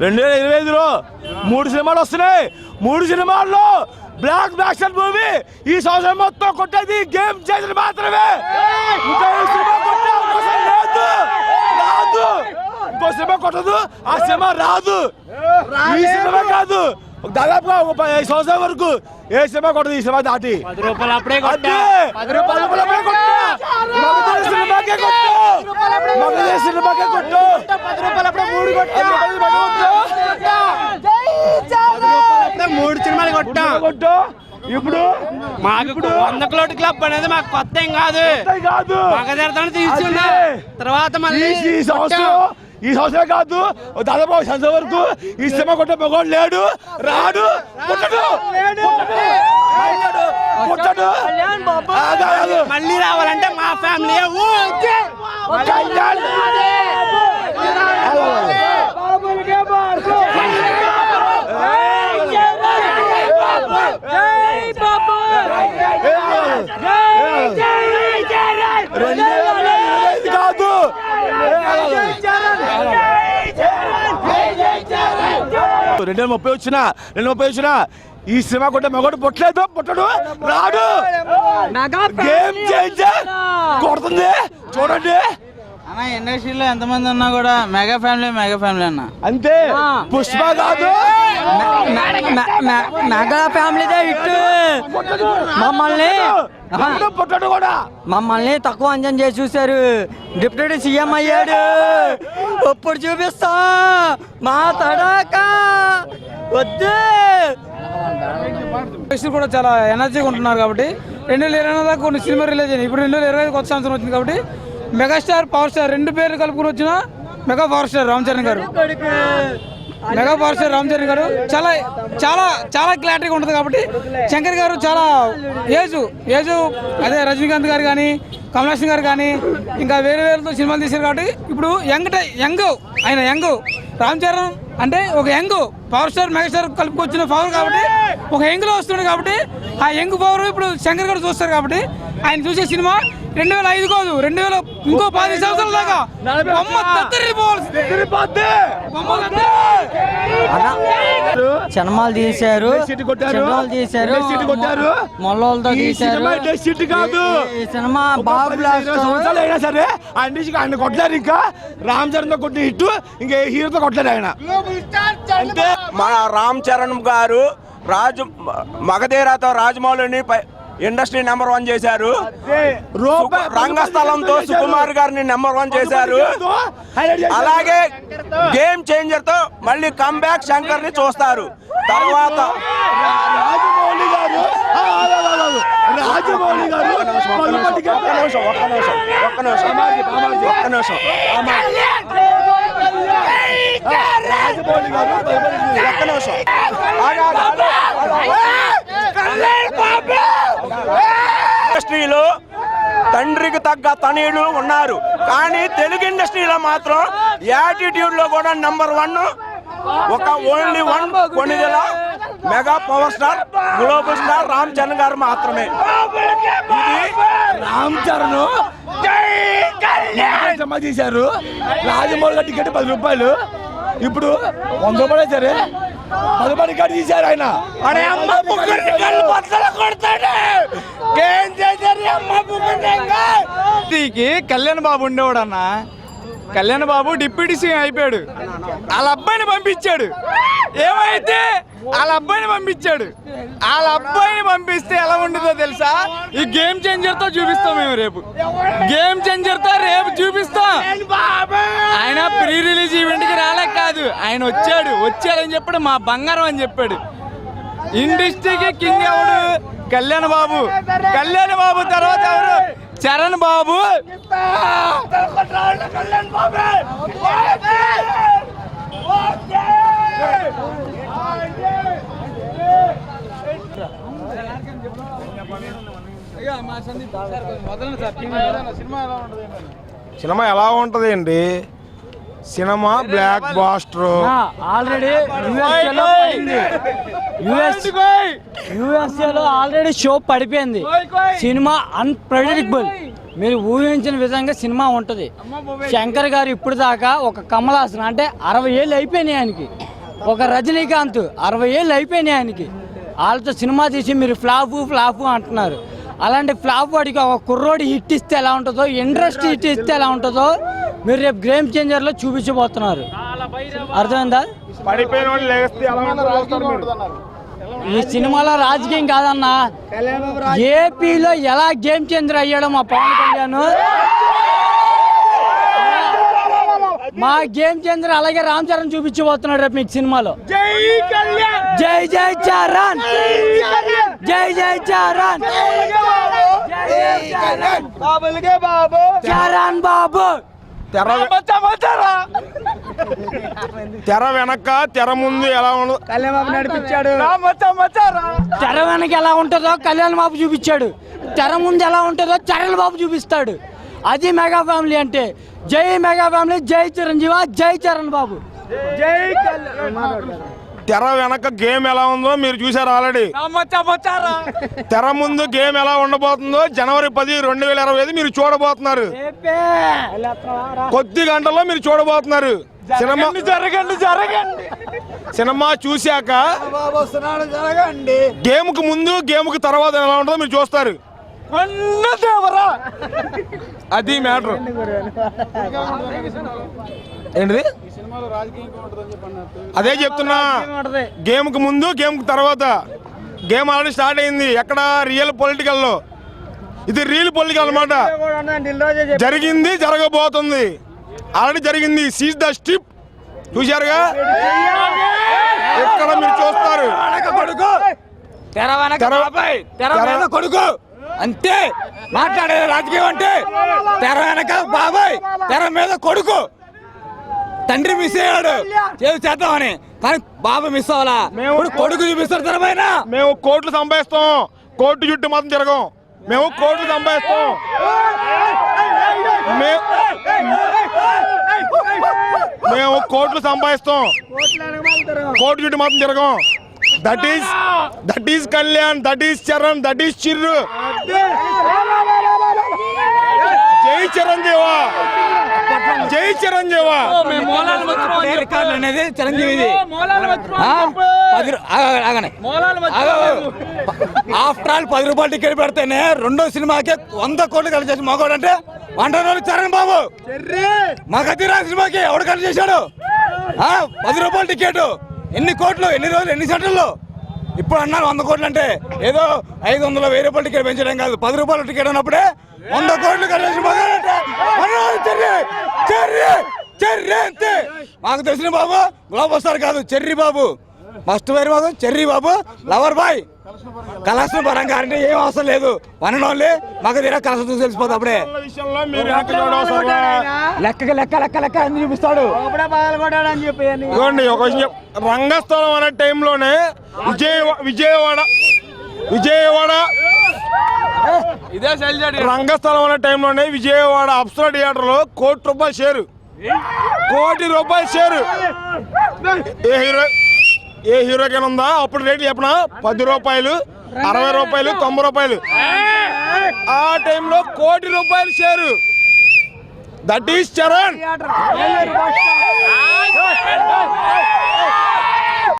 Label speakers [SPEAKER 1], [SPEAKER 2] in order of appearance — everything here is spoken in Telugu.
[SPEAKER 1] 2025లో 3 సినిమాలు వస్తున్నాయి. 3 సినిమాల్లో బ్లాక్ యాక్షన్ మూవీ ఈ సంవత్సరం మొత్తం కొట్టేది గేమ్ చేంజర్ మాత్రమే. ఇంకో సినిమా కొట్టే అవకాశం లేదు, రాదు. ఇంకో సినిమా కొట్టదు, ఆ సినిమా రాదు. ఈ సినిమా కాదు, దాదాపుగా 5 సంవత్సరాల వరకు ఏ సినిమా కొట్టదు. ఈ సినిమా దాటి
[SPEAKER 2] 10 రూపాయలు అప్పుడే కొట్టా.
[SPEAKER 1] సినిమాకే కొట్టు, మగధీర సినిమాకే కొట్టు.
[SPEAKER 2] 10 రూపాయలు అప్పుడే 3 కొట్టా. 3 సినిమాలు కొట్టు.
[SPEAKER 1] ఇప్పుడు
[SPEAKER 2] మాకు 100 కోట్ల క్లబ్ అనేది మాకు కొత్త ఏం కాదు. మగధీరతోనే తీసుకున్నా. తర్వాత మళ్ళీ
[SPEAKER 1] ఈ సంవత్సరం కాదు, దాదాపు సంవత్సరం వరకు ఈ సినిమా కొట్టే మగవాడు లేడు, రాడు,
[SPEAKER 2] మళ్ళీ రావాలంటే మా ఫ్యామిలీ
[SPEAKER 1] కాదు. 230 వచ్చినా ఈ సినిమా కొట్టే మగవాడు పుట్టడు, రాడు. గేమ్ చేంజర్ కొడుతుంది చూడండి.
[SPEAKER 3] అన్న ఇండస్ట్రీలో ఎంతమంది ఉన్నా కూడా మెగా ఫ్యామిలీ అన్న
[SPEAKER 1] అంతే. పుష్ప కాదు,
[SPEAKER 4] మెగా ఫ్యామిలీదే హిట్. మమ్మల్ని తక్కువ అంచనా చేసి చూశారు. డిప్యూటీ సీఎం అయ్యాడు, ఇప్పుడు చూపిస్తా మా తడాకా వద్దు.
[SPEAKER 5] కూడా చాలా ఎనర్జీగా ఉంటున్నారు కాబట్టి 2020 దాకా కొన్ని సినిమా రిలీజ్ అయినాయి. ఇప్పుడు 2020 కొత్త సంవత్సరం వచ్చింది కాబట్టి మెగాస్టార్ పవర్ స్టార్ 2 పేర్లు కలుపుకుని వచ్చిన mega power star Ram Charan గారు చాలా చాలా చాలా క్లారిటీగా ఉంటుంది కాబట్టి శంకర్ గారు చాలా ఏజు అదే రజనీకాంత్ గారు కానీ కమలాసన్ గారు కానీ ఇంకా వేరేతో సినిమాలు తీశారు కాబట్టి ఇప్పుడు యంగ్ రామ్ చరణ్ అంటే ఒక యంగ్ పవర్ స్టార్ మెగాస్టార్ కలుపుకొచ్చిన పవర్ కాబట్టి ఒక యంగ్లో వస్తున్నాడు కాబట్టి ఆ యంగ్ పవర్ ఇప్పుడు శంకర్ గారు చూస్తారు కాబట్టి ఆయన చూసే సినిమా 2005 కాదు, 2000 ఇంకో 10 సంవత్సరాల దాకా
[SPEAKER 4] సినిమాలు తీశారు, మొల్లతో తీశారు. సినిమా
[SPEAKER 1] అయినా సరే ఆయన కొట్టలేరు. ఇంకా రామ్ చరణ్ తో కొట్టి హిట్, ఇంకా హీరోతో కొట్టలేరు ఆయన.
[SPEAKER 6] అంటే మన రామ్ చరణ్ గారు మగధీరతో రాజమౌళిని ఇండస్ట్రీ నెంబర్ 1 చేశారు. రంగస్థలంతో సుకుమార్ గారిని నెంబర్ 1 చేశారు. అలాగే గేమ్ చేంజర్ తో మళ్ళీ కంబ్యాక్ శంకర్ ని చూస్తారు. తర్వాత
[SPEAKER 1] రాజమౌళి గారు
[SPEAKER 6] ఇండస్ట్రీలో తండ్రికి తగ్గ తనయులు ఉన్నారు, కానీ తెలుగు ఇండస్ట్రీలో మాత్రం యాటిట్యూడ్ లో కూడా నెంబర్ 1 ఒక only 1 Konidela mega power star global star Ram Charan గారు మాత్రమే. ఇది
[SPEAKER 1] రామ్ చరణ్ తీశారు. రాజమౌళి టికెట్ 10 రూపాయలు, ఇప్పుడు 100 రూపాయలు సరే 10 రూపాయలు టికెట్ తీశారు. ఆయన
[SPEAKER 5] కళ్యాణ్ బాబు ఉండేవాడు అన్న. కళ్యాణ్ బాబు డిప్యూటీ సీఎం అయిపోయాడు, వాళ్ళ అబ్బాయిని పంపించాడు. ఏమైతే వాళ్ళ అబ్బాయిని పంపిస్తే ఎలా ఉంటుందో తెలుసా? ఈ గేమ్ చేంజర్ తో చూపిస్తాం మేము రేపు. చూపిస్తాం. ఆయన ప్రీ రిలీజ్ ఈవెంట్ కి రాలే కాదు, ఆయన వచ్చాడని చెప్పాడు, మా బంగారం అని చెప్పాడు. ఇండస్ట్రీకి కింగ్ ఎవడు? కళ్యాణ్ బాబు తర్వాత ఎవరు? చరణ్ బాబు.
[SPEAKER 1] సినిమా ఎలా ఉంటది అండి? సినిమా బ్లాక్ బాస్టర్.
[SPEAKER 4] ఆల్రెడీ యుఎస్ఏలో ఆల్రెడీ షో పడిపోయింది. సినిమా అన్ప్రెడిక్టబుల్. మీరు ఊహించిన విధంగా సినిమా ఉంటుంది. శంకర్ గారు ఇప్పుడు దాకా ఒక కమల్ హాసన్ అంటే 60 ఏళ్ళు అయిపోయినాయి ఆయనకి, ఒక రజనీకాంత్ 60 ఏళ్ళు అయిపోయినాయి ఆయనకి. వాళ్ళతో సినిమా తీసి మీరు ఫ్లాపు అంటున్నారు. అలాంటి ఫ్లాప్ వాడికి ఒక కుర్రోడి హిట్ ఇస్తే ఎలా ఉంటుందో, ఇండస్ట్రీ హిట్ ఇస్తే ఎలా ఉంటుందో మీరు రేపు గేమ్ చేంజర్లో చూపించబోతున్నారు. అర్థమైందా? ఈ సినిమాలో రాజకీయం కాదన్నా, ఏపీలో ఎలా గేమ్ చేంజర్ అయ్యాడో మా పవన్ కళ్యాణ్, మా గేమ్ చేంజర్ అలాగే రామ్ చరణ్ చూపించబోతున్నాడు రేపు మీకు సినిమాలో. జై జై చరణ్, జై జై చరణ్, చరణ్ బాబు.
[SPEAKER 6] తెర వెనక తెర ముందు ఎలా ఉండదు
[SPEAKER 1] నడిపించాడు.
[SPEAKER 4] తెర వెనక ఎలా ఉంటుందో కళ్యాణ్ బాబు చూపించాడు, తెర ముందు ఎలా ఉంటుందో చరణ్ బాబు చూపిస్తాడు. అది మెగా ఫ్యామిలీ అంటే. జై మెగా ఫ్యామిలీ, జై చిరంజీవి, జై చరణ్ బాబు.
[SPEAKER 6] తెర వెనక గేమ్ ఎలా ఉందో మీరు చూసారు ఆల్రెడీ. తెర ముందు గేమ్ ఎలా ఉండబోతుందో జనవరి 10, 2025 మీరు చూడబోతున్నారు. కొద్ది గంటల్లో మీరు చూడబోతున్నారు. సినిమా చూశాక గేమ్ కు ముందు గేమ్ కు తర్వాత ఎలా ఉంటుందో మీరు చూస్తారు. అది మ్యాటర్. ఏంటిది? అదే చెప్తున్నా, గేమ్ కు ముందు గేమ్ కు తర్వాత. గేమ్ ఆల్రెడీ స్టార్ట్ అయింది. ఎక్కడ? రియల్ పొలిటికల్ లో. ఇది రియల్ పొలిటికల్ అన్నమాట. జరిగింది, జరగబోతుంది, ఆల్రెడీ జరిగింది. సీజ్ ద స్ట్రిప్ చూశారుగా, ఇక్కడ మీరు చూస్తారు.
[SPEAKER 1] కొడుకు అంతే మాట్లాడే రాజకీయం అంటే. తెర వెనక బాబాయ్, తెర మీద కొడుకు. తండ్రి మిస్ అయ్యాడు చేద్దామని, కానీ బాబు మిస్ అవ్వాలా. కొడుకు చూపిస్తారు తెర పైన.
[SPEAKER 6] మేము కోట్లు సంపాదిస్తాం, కోర్టు చుట్టూ మాత్రం తిరగం. మేము కోట్లు సంపాదిస్తాం, మేము కోట్లు సంపాదిస్తాం, కోర్టు చుట్టూ మాత్రం తిరగం. That is Kalyan, that is Charan, that is Chirru. జై చిరంజీవా, జై చిరంజీవా.
[SPEAKER 1] అనేది చిరంజీవి. ఆఫ్టర్ ఆల్ 10 రూపాయలు టికెట్ పెడితేనే రెండో సినిమాకి 100 కోట్లు కలిసి చేసి మగవాడు అంటే వంటరోజు చరణ్ బాబు. మగధీరా సినిమాకి ఎవడు కలిసి చేశాడు? 10 రూపాయలు టికెట్ ఎన్ని కోట్లు, ఎన్ని రోజులు, ఎన్ని సెంటర్లు? ఇప్పుడు అన్నారు 100 కోట్లు అంటే ఏదో 500, 1000 రూపాయలు టికెట్ పెంచడం కాదు. 10 రూపాయలు టికెట్ ఉన్నప్పుడే 100 కోట్లు కలిసి మగాడంటే చెర్రీ అంతే. మాకు తెలిసిన బాబు గ్లోబల్ స్టార్ కాదు, చెర్రీ బాబు. ఫస్ట్ పేరు బాబు చెర్రీ బాబు, లవర్ బాయ్. కలెక్షన్ పరంగా అంటే ఏం అవసరం లేదు. వన్ అండ్ ఓన్లీ మాకు తీరా కలెక్షన్ తెలిసిపోతుంది. అప్పుడే లెక్క అన్ని చూపిస్తాడు.
[SPEAKER 6] ఇదిగోండి ఒక విషయం, రంగస్థలం అనే టైంలోనే విజయవాడ రంగస్థలం అనే టైంలోనే విజయవాడ అప్సరా థియేటర్ లో ₹1 కోటి షేరు. ఏ హీరోకైనా ఉందా? అప్పుడు రేట్లు చెప్పనా? ₹10, ₹60, ₹90. ఆ టైంలో ₹1 షేరు. That is Charan.